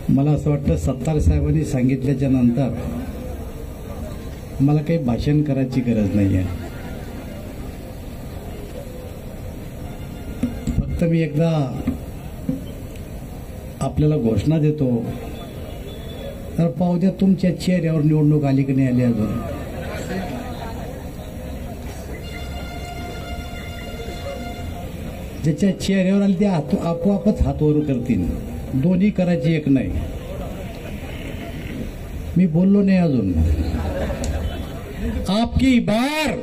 मला असं वाटतं सत्तार साहेबांनी सांगितल्याच्या नंतर मला काही भाषण करायची गरज नाही आहे. फक्त मी एकदा आपल्याला घोषणा देतो, तर पाहू द्या तुमच्या चेहऱ्यावर निवडणूक आली की नाही आली अजून. ज्याच्या चेहऱ्यावर आली ते आपोआपच हातवर करतील. दोन्ही करायची एक नाही. मी बोललो नाही अजून. आपकी बार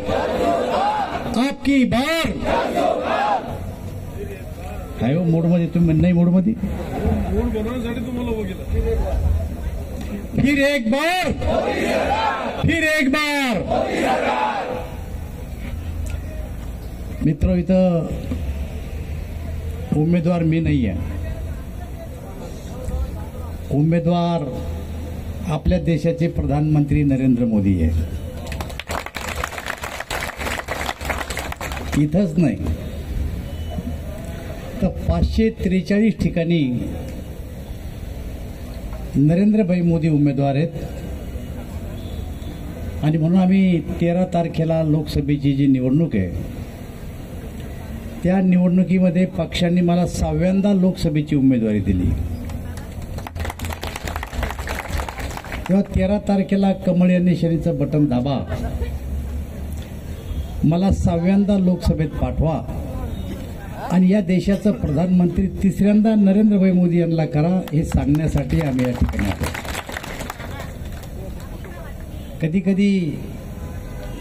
काय हो मूड मध्ये तुम्ही नाही मूड मध्ये फिर एक बार मित्र, इथं उमेदवार मी नाही आहे. उमेदवार आपल्या देशाचे प्रधानमंत्री नरेंद्र मोदी आहे. इथंच नाही तर 543 ठिकाणी नरेंद्रभाई मोदी उमेदवार आहेत. आणि म्हणून आम्ही 13 तारखेला लोकसभेची जी निवडणूक आहे त्या निवडणुकीमध्ये पक्षांनी मला 6व्यांदा लोकसभेची उमेदवारी दिली. तेव्हा 13 तारखेला कमळ या निशाणीचं बटन दाबा, मला 6व्यांदा लोकसभेत पाठवा आणि या देशाचं प्रधानमंत्री 3ऱ्यांदा नरेंद्रभाई मोदी यांना करा, हे सांगण्यासाठी आम्ही या ठिकाणी आलो. कधी कधी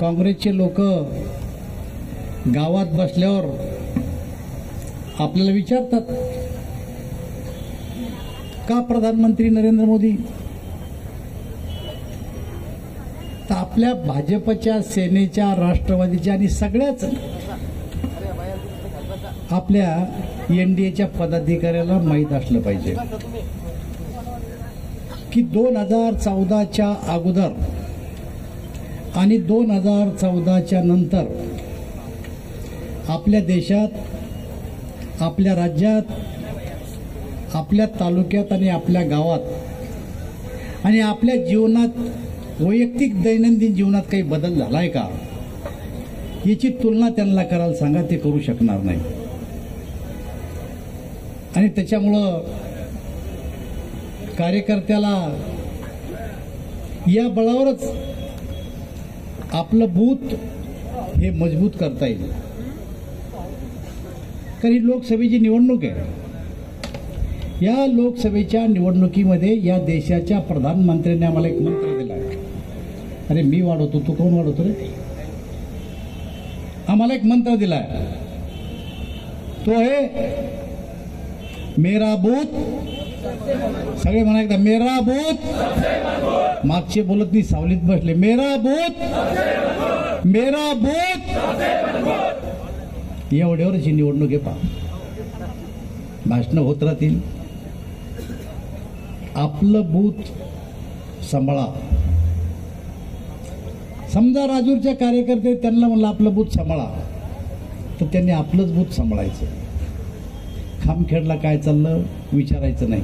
काँग्रेसचे लोक गावात बसल्यावर आपल्याला विचारतात का प्रधानमंत्री नरेंद्र मोदी. तर आपल्या भाजपच्या, सेनेच्या, राष्ट्रवादीच्या आणि सगळ्याच आपल्या एनडीएच्या पदाधिकाऱ्याला माहीत असलं पाहिजे की 2014च्या अगोदर आणि 2014च्या नंतर आपल्या देशात, आपल्या राज्यात, आपल्या तालुक्यात आणि आपल्या गावात आणि आपल्या जीवनात, वैयक्तिक दैनंदिन जीवनात काही बदल झालाय का, याची तुलना त्यांना करायला सांगा. ते करू शकणार नाही. आणि त्याच्यामुळं कार्यकर्त्याला या बळावरच आपलं बूथ हे मजबूत करता येईल. कारण ही लोकसभेची निवडणूक आहे. या लोकसभेच्या निवडणुकीमध्ये या देशाच्या प्रधानमंत्र्यांनी आम्हाला एक मंत्र दिला आहे. अरे मी वाढवतो, तू कोण वाढवतो रे. आम्हाला एक मंत्र दिला आहे, तो आहे मेरा बूथ. सगळे म्हणा एकदा, मेरा बूथ. मागचे बोलत नाही, सावलीत बसले. मेरा बूथ. एवढ्यावरची निवडणूक आहे. पहा, भाषणं होत राहतील. आपलं बूथ सांभाळा. समजा राजूरच्या कार्यकर्ते त्यांना म्हणलं आपलं बूथ सांभाळा, तर त्यांनी आपलंच बूथ सांभाळायचं. खामखेडला काय चाललं विचारायचं नाही.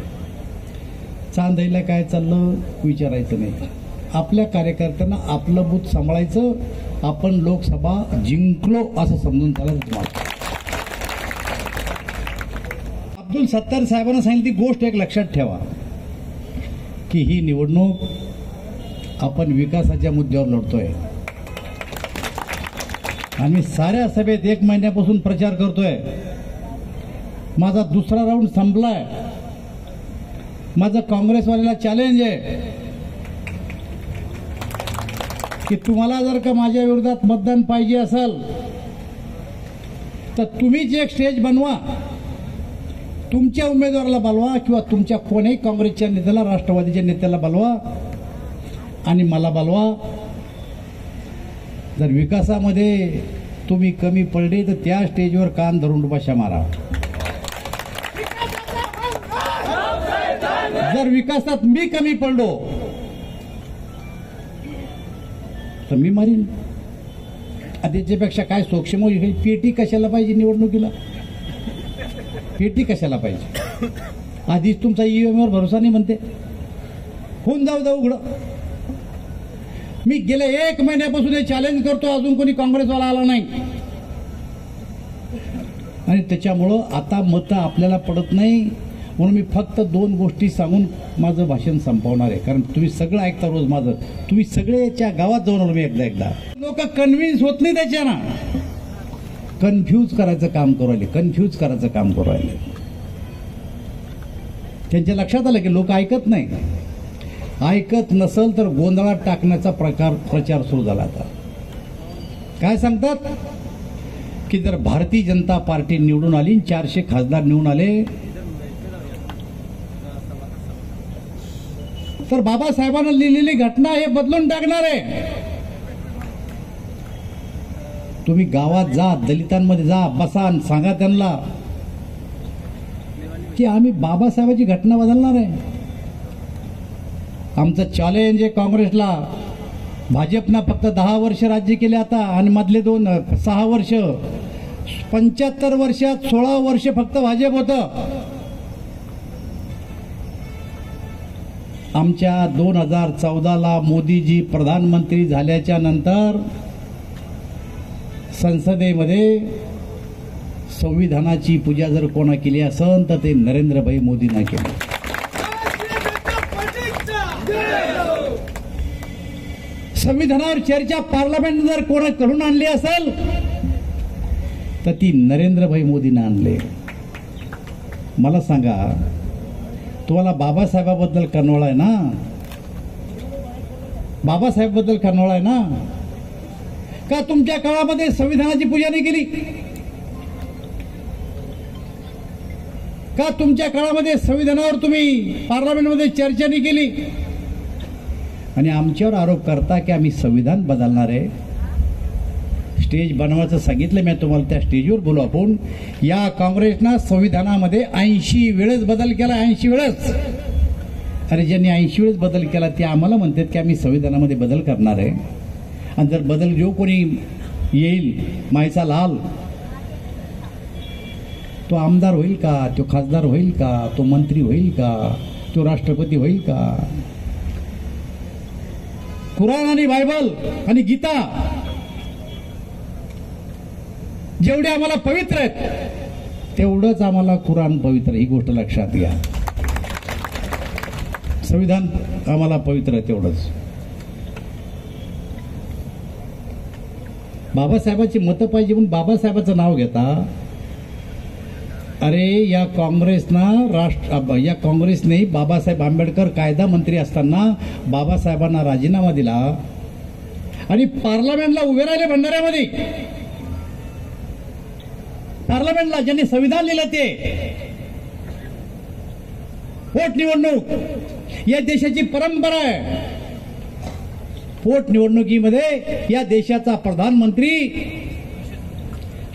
चांदईला काय चाललं विचारायचं नाही. आपल्या कार्यकर्त्यांना आपलं बूथ सांभाळायचं. आपण लोकसभा जिंकलो असं समजून चालायचं. तुम्हाला अब्दुल सत्तार साहेबांना सांगितली गोष्ट एक लक्षात ठेवा की ही निवडणूक आपण विकासाच्या मुद्द्यावर लढतोय. आम्ही साऱ्या सभेत 1 महिन्यापासून प्रचार करतोय. माझा दुसरा राऊंड संपलाय. माझं काँग्रेसवाल्याला चॅलेंज आहे की तुम्हाला जर का माझ्या विरोधात मतदान पाहिजे असेल तर तुम्हीच एक स्टेज बनवा. तुमच्या उमेदवाराला बोलवा किंवा तुमच्या कोणीही काँग्रेसच्या नेत्याला, राष्ट्रवादीच्या नेत्याला बोलवा आणि मला बोलवा. जर विकासामध्ये तुम्ही कमी पडले तर त्या स्टेजवर कान धरून बशा मारा. जर विकासात मी कमी पडलो तर मी मारीन. त्याच्यापेक्षा काय सूक्ष्म पेटी कशाला पाहिजे निवडणुकीला. पेटी कशाला पाहिजे. आधीच तुमचा ईव्हीएम वर भरोसा नाही म्हणते. होऊन जाऊ उघडं. मी गेले 1 महिन्यापासून हे चॅलेंज करतो, अजून कोणी काँग्रेसवाला आला नाही. आणि त्याच्यामुळं आता मतं आपल्याला पडत नाही. म्हणून मी फक्त 2 गोष्टी सांगून माझं भाषण संपवणार आहे. कारण तुम्ही सगळं ऐकता रोज माझं. तुम्ही सगळेच्या गावात जाऊन आलो मी एकदा. लोक कन्व्हिन्स होत नाही त्याच्यानं. कन्फ्यूज करायचं काम करू राहिले. त्यांच्या लक्षात आलं की लोक ऐकत नाही. ऐकत नसल तर गोंधळात टाकण्याचा प्रचार सुरू झाला. आता काय सांगतात की जर भारतीय जनता पार्टी निवडून आली, 400 खासदार निवडून आले, तर बाबासाहेबांना लिहिलेली घटना हे बदलून टाकणार आहे. तुम्ही गावात जा, दलितांमध्ये जा, बसा आणि सांगा त्यांना की आम्ही बाबासाहेबांची घटना बदलणार आहे. आमचं चॅलेंज आहे काँग्रेसला. भाजपनं फक्त 10 वर्ष राज्य केले आता, आणि मधले 6 वर्ष, 75 वर्षात 16 वर्ष फक्त भाजप होतं. आमच्या 2014ला मोदीजी प्रधानमंत्री झाल्याच्या नंतर संसदेमध्ये संविधानाची पूजा जर कोणा केली असेल तर ते नरेंद्रभाई मोदींना केली. संविधानावर चर्चा पार्लमेंट जर कोणाकडून आणली असेल तर ती नरेंद्रभाई मोदींना आणले. मला सांगा, तुम्हाला बाबासाहेबाबद्दल कनवळा आहे ना? बाबासाहेबबद्दल कनवळा आहे ना? का तुमच्या काळामध्ये संविधानाची पूजा नाही केली? का तुमच्या काळामध्ये संविधानावर तुम्ही पार्लमेंटमध्ये चर्चा नाही केली? आणि आमच्यावर आरोप करता की आम्ही संविधान बदलणार आहे. स्टेज बनवायचं सांगितलं मी तुम्हाला, त्या स्टेजवर बोलू आपण. या काँग्रेसनं संविधानामध्ये 80 वेळेस बदल केला. 80 वेळेस. अरे ज्यांनी 80 वेळेस बदल केला ते आम्हाला म्हणतात की आम्ही संविधानामध्ये बदल करणार आहे. आणि जर बदल जो कोणी येईल मायचा लाल, तो आमदार होईल का? तो खासदार होईल का? तो मंत्री होईल का? तो राष्ट्रपती होईल का? कुराण आणि बायबल आणि गीता जेवढे आम्हाला पवित्र आहेत तेवढंच आम्हाला कुराण पवित्र. ही गोष्ट लक्षात घ्या. संविधान आम्हाला पवित्र आहे तेवढंच. बाबासाहेबांची मतं पाहिजे म्हणून बाबासाहेबाचं नाव घेता. अरे या काँग्रेसने बाबासाहेब आंबेडकर कायदा मंत्री असताना बाबासाहेबांना राजीनामा दिला आणि पार्लमेंटला उभे राहिले. भंडाऱ्यामध्ये पार्लमेंटला ज्यांनी संविधान लिहिलं ते. पोटनिवडणूक या देशाची परंपरा आहे. पोटनिवडणुकीमध्ये या देशाचा प्रधानमंत्री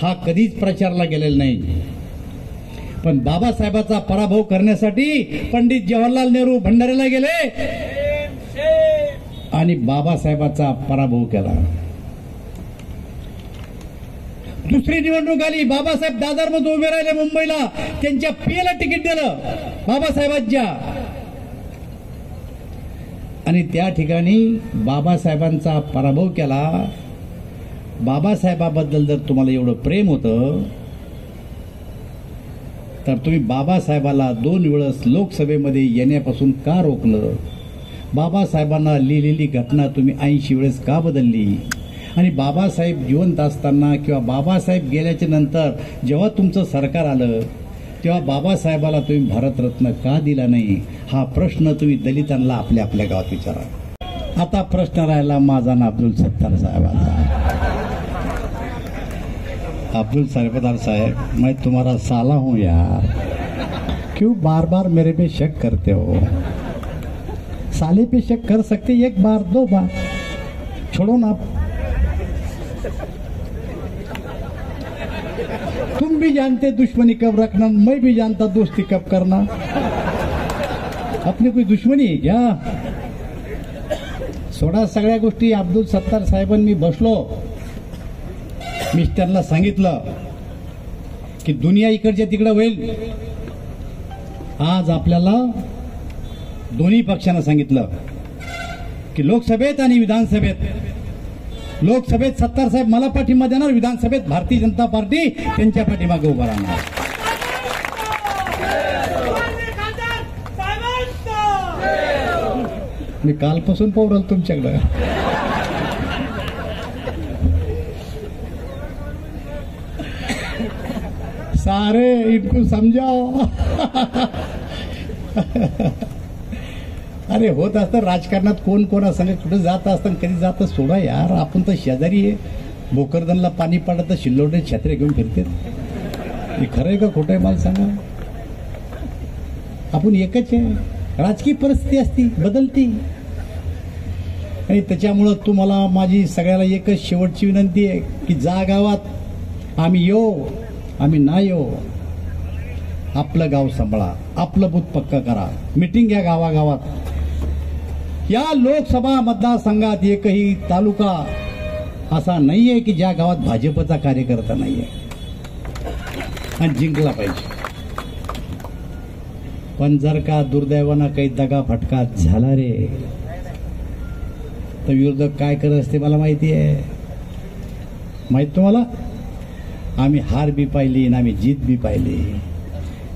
हा कधीच प्रचारला गेलेला नाही. पण बाबासाहेबाचा पराभव करण्यासाठी पंडित जवाहरलाल नेहरू भंडाऱ्याला गेले आणि बाबासाहेबाचा पराभव केला. दुसरी निवडणूक आली, बाबासाहेब दादरमध्ये उभे राहिले मुंबईला. त्यांच्या पियाला तिकीट दिलं बाबासाहेबांच्या. आणि त्या ठिकाणी बाबासाहेबांचा पराभव केला. बाबासाहेबाबद्दल जर तुम्हाला एवढं प्रेम होतं तर तुम्ही बाबासाहेबाला 2 वेळेस लोकसभेमध्ये येण्यापासून का रोखलं? बाबासाहेबांना लिहिलेली घटना तुम्ही 80 वेळेस का बदलली? आणि बाबासाहेब जिवंत असताना किंवा बाबासाहेब गेल्याच्या नंतर जेव्हा तुमचं सरकार आलं तेव्हा बाबासाहेबाला तुम्ही भारतरत्न का दिला नाही? हा प्रश्न तुम्ही दलितांना आपल्या गावात विचारा. आता प्रश्न राहिला माझा ना अब्दुल सत्तार साहेबांचा. अब्दुल सत्तार साहेब, मैं तुम्हारा साला हूं यार, क्यों बार बार मेरे पे शक करते हो? साले पे शक कर सकते 1 बार 2 बार, छोड़ो ना. तुम भी जानते दुश्मनी कब रखना, मैं भी जानता दोस्ती कब करना. अपनी कोई दुश्मनी है क्या? सोडा सगळ्या गोष्टी. अब्दुल सत्तार साहेबांनी बसलो, मी त्यांना सांगितलं की दुनिया इकडच्या तिकडे होईल, आज आपल्याला दोन्ही पक्षांना सांगितलं की लोकसभेत आणि विधानसभेत, लोकसभेत सत्तार साहेब मला पाठिंबा देणार, विधानसभेत भारतीय जनता पार्टी त्यांच्या पाठीमागे उभा राहणार. मी कालपासून पाहू तुमच्याकडं. सारे इनको समजाओ. अरे होत असतं राजकारणात, कोण कोणासंग कुठे जात असतं, कधी जात सोडा यार. आपण तर शेजारी आहे, भोकरदनला पाणी पडत तर शिल्लोडे छत्रे घेऊन फिरते. हे खरं आहे का खोटं आहे मला सांगा. आपण एकच आहे. राजकीय परिस्थिती असती, बदलती. आणि त्याच्यामुळं तुम्हाला माझी सगळ्याला एकच शेवटची विनंती आहे की जा गावात, आम्ही येऊ आम्ही नाही येऊ, आपलं गाव सांभाळा, आपलं बूथ पक्का करा, मिटिंग घ्या गावागावात. या लोकसभा मतदारसंघात एकही तालुका असा नाहीये की ज्या गावात भाजपचा कार्यकर्ता नाहीये, आणि जिंकला पाहिजे. पण जर का दुर्दैवानं काही दगा फटका झाला रे, तर विरोधक काय करत असते मला माहिती आहे. माहित तुम्हाला, आम्ही हार बी पाहिली आणि आम्ही जीत बी पाहिली.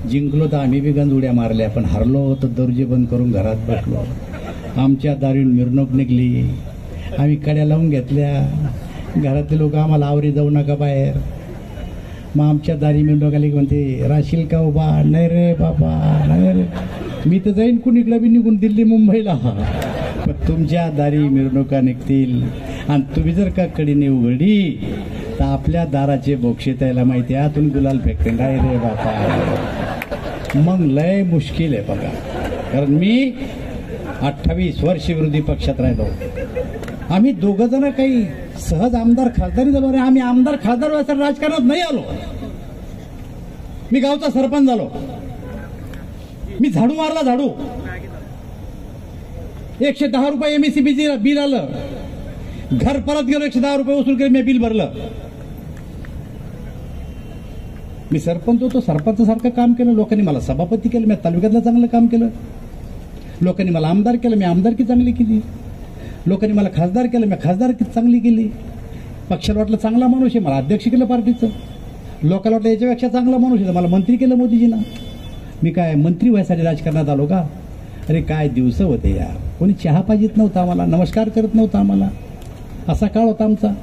जिंकलो तर आम्ही बी गंज उड्या मारल्या, पण हरलो तर दर्जे बंद करून घरात बसलो. आमच्या दारीन मिरवणूक निघली, आम्ही कड्या लावून घेतल्या. घरातले लोक आम्हाला आवरी जाऊ नका बाहेर. मग आमच्या दारी मिरवणूक आली म्हणते राशील का उभा, नाही रे बाबा नाही रे. मी तर जाईन कुणीकडे बी निघून दिल्ली मुंबईला. पण तुमच्या दारी मिरवणुका निघतील आणि तुम्ही जर का कडीने उघडी तर आपल्या दाराचे बोक्षे त्याला माहिती आहे, आतून गुलाल फेकते. नाही रे बापा, मग लय मुश्किल आहे बघा. कारण मी 28 वर्ष विरोधी पक्षात राहिलो. आम्ही दोघं जण काही सहज आमदार खासदारी झालो रे. आम्ही आमदार खासदार व्हायचं राजकारणात नाही आलो. मी गावचा सरपंच झालो. मी झाडू मारला, झाडू. 110 रुपये MSCB बिल आलं. घर परत गेलो, 110 रुपये वसूल केले, मी बिल भरलं. मी सरपंच होतो, सरपंचासारखं काम केलं. लोकांनी मला सभापती केलं, मी तालुक्यातलं चांगलं काम केलं. लोकांनी मला आमदार केलं, मी आमदारकी चांगली केली. लोकांनी मला खासदार केलं, मी खासदारकी चांगली केली. पक्षाला वाटलं चांगला माणूस आहे, मला अध्यक्ष केलं पार्टीचं. लोकांना वाटलं याच्यापेक्षा चांगला माणूस आहे, मला मंत्री केलं मोदीजीनं. मी काय मंत्री व्हायसाठी राजकारणात आलो का? अरे काय दिवस होते यार. कोणी चहा पाहिजेत नव्हता आम्हाला, नमस्कार करत नव्हता आम्हाला. असा काळ होता आमचा.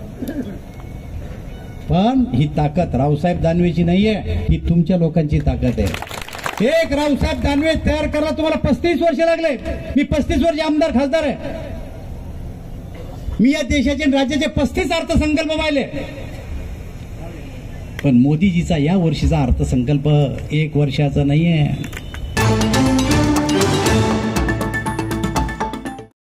पण ही ताकद रावसाहेब दानवेची नाहीये, ही तुमच्या लोकांची ताकद आहे. एक रावसाहेब दानवे तयार करायला तुम्हाला 35 वर्ष लागले. मी 35 वर्ष आमदार खासदार आहे. मी या देशाचे आणि राज्याचे 35 अर्थसंकल्प पाहिले. पण मोदीजीचा या वर्षीचा अर्थसंकल्प 1 वर्षाचा नाहीये.